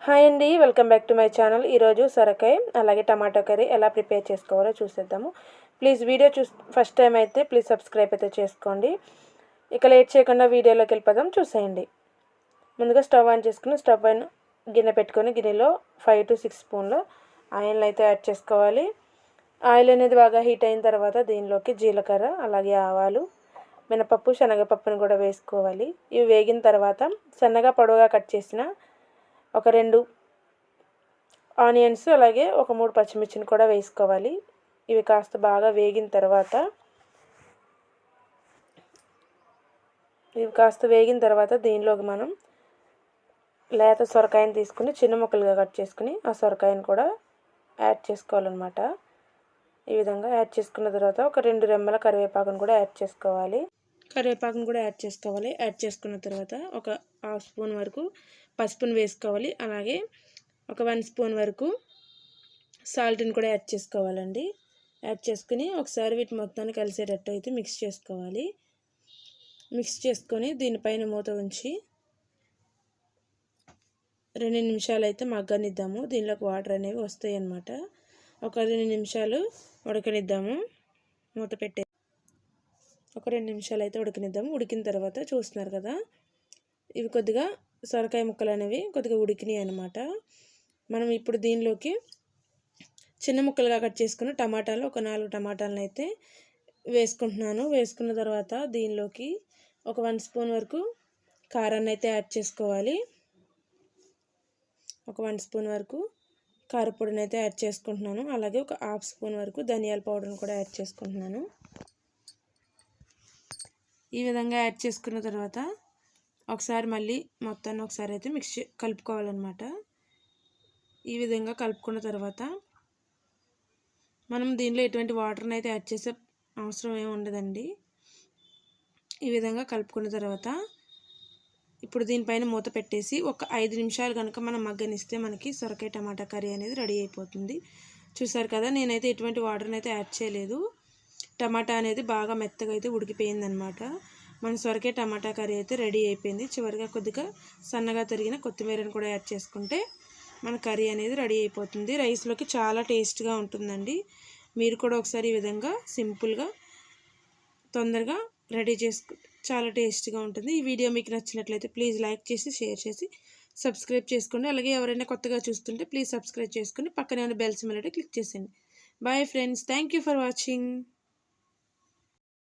Hi అండి, welcome back to my channel. ఈరోజు సొరకాయ అలాగే టమాటో కర్రీ ఎలా ప్రిపేర్ చేసుకోవాలో చూసేద్దాము. ప్లీజ్ వీడియో ఫస్ట్ టైం అయితే ప్లీజ్ సబ్స్క్రైబ్ అయితే చేసుకోండి. ఇక లేట్ చేయకుండా వీడియోలోకి వెళ్ళిపోదాం, చూసేయండి. ముందుగా స్టవ్ ఆన్ చేసుకుని స్టవ్ పైన గిన్నె పెట్టుకొని గిన్నెలో 5 to 6 స్పూన్ల ఆయిల్ అయితే యాడ్ చేసుకోవాలి. ఆయిల్ అనేది బాగా హీట్ అయిన తర్వాత దీనిలోకి జీలకర్ర అలాగే ఆవాలు, మినపప్పు, శనగపప్పును కూడా వేసుకోవాలి. ఇవి వేగిన తర్వాత సన్నగా పొడవుగా కట్ చేసిన ఒక 2 ఆనియన్స్ అలాగే ఒక 3 పచ్చిమిర్చిని కూడా వేసుకోవాలి. ఇవి కాస్త బాగా వేగిన తర్వాత దీనిలోకి మనం లేత సొరకాయని తీసుకుని చిన్న ముక్కలుగా కట్ చేసుకుని ఆ సొరకాయని కూడా యాడ్ చేసుకోవాలన్నమాట. ఈ విధంగా యాడ్ చేసుకున్న తర్వాత ఒక 2 రెమ్మల కరివేపాకును కూడా యాడ్ చేసుకోవాలి. యాడ్ చేసుకున్న తర్వాత ఒక 1/2 స్పూన్ వరకు పసుపును వేసుకోవాలి. అలాగే ఒక 1 స్పూన్ వరకు సాల్ట్ని కూడా యాడ్ చేసుకోవాలండి. యాడ్ చేసుకుని ఒకసారి వీటి మొత్తాన్ని కలిసేటట్టు అయితే మిక్స్ చేసుకోవాలి. మిక్స్ చేసుకొని దీనిపైన మూత ఉంచి 2 నిమిషాలు అయితే మగ్గనిద్దాము. దీనిలోకి వాటర్ అనేవి వస్తాయి అన్నమాట. ఒక 2 నిమిషాలు ఉడకనిద్దాము. మూత పెట్టే ఒక 2 నిమిషాలు అయితే ఉడకనిద్దాము. ఉడికిన తర్వాత చూస్తున్నారు కదా, ఇవి కొద్దిగా సొరకాయ ముక్కలు అనేవి కొద్దిగా ఉడికినాయి అన్నమాట. మనం ఇప్పుడు దీనిలోకి చిన్న ముక్కలుగా కట్ చేసుకున్న టమాటాలు ఒక 4 టమాటాలను అయితే వేసుకుంటున్నాను. వేసుకున్న తర్వాత దీనిలోకి ఒక 1 స్పూన్ వరకు కారాన్ని అయితే యాడ్ చేసుకోవాలి. ఒక 1 స్పూన్ వరకు కారపొడిని అయితే యాడ్ చేసుకుంటున్నాను. అలాగే ఒక 1/2 స్పూన్ వరకు ధనియాల పౌడర్ని కూడా యాడ్ చేసుకుంటున్నాను. ఈ విధంగా యాడ్ చేసుకున్న తర్వాత ఒకసారి మళ్ళీ మొత్తాన్ని ఒకసారి అయితే కలుపుకోవాలన్నమాట. ఈ విధంగా కలుపుకున్న తర్వాత మనం దీనిలో ఎటువంటి వాటర్ని అయితే యాడ్ చేసే అవసరం ఏమి ఉండదండి. ఈ విధంగా కలుపుకున్న తర్వాత ఇప్పుడు దీనిపైన మూత పెట్టేసి ఒక 5 నిమిషాలు కనుక మనం మగ్గనిస్తే మనకి సొరకాయ టమాటా కర్రీ అనేది రెడీ అయిపోతుంది. చూసారు కదా, నేనైతే ఎటువంటి వాటర్ని అయితే యాడ్ చేయలేదు. టమాటా అనేది బాగా మెత్తగా అయితే ఉడికిపోయింది అనమాట. మన సొరకాయ టమాటా కర్రీ అయితే రెడీ అయిపోయింది. చివరిగా కొద్దిగా సన్నగా తరిగిన కొత్తిమీరని కూడా యాడ్ చేసుకుంటే మన కర్రీ అనేది రెడీ అయిపోతుంది. రైస్లోకి చాలా టేస్ట్గా ఉంటుందండి. మీరు కూడా ఒకసారి ఈ విధంగా సింపుల్గా తొందరగా రెడీ చాలా టేస్ట్గా ఉంటుంది. ఈ వీడియో మీకు నచ్చినట్లయితే ప్లీజ్ లైక్ చేసి షేర్ చేసి సబ్స్క్రైబ్ చేసుకోండి. అలాగే ఎవరైనా కొత్తగా చూస్తుంటే ప్లీజ్ సబ్స్క్రైబ్ చేసుకొని పక్కనే ఉన్న బెల్ సింబల్ అయితే క్లిక్ చేసేయండి. Bye friends, thank you for watching.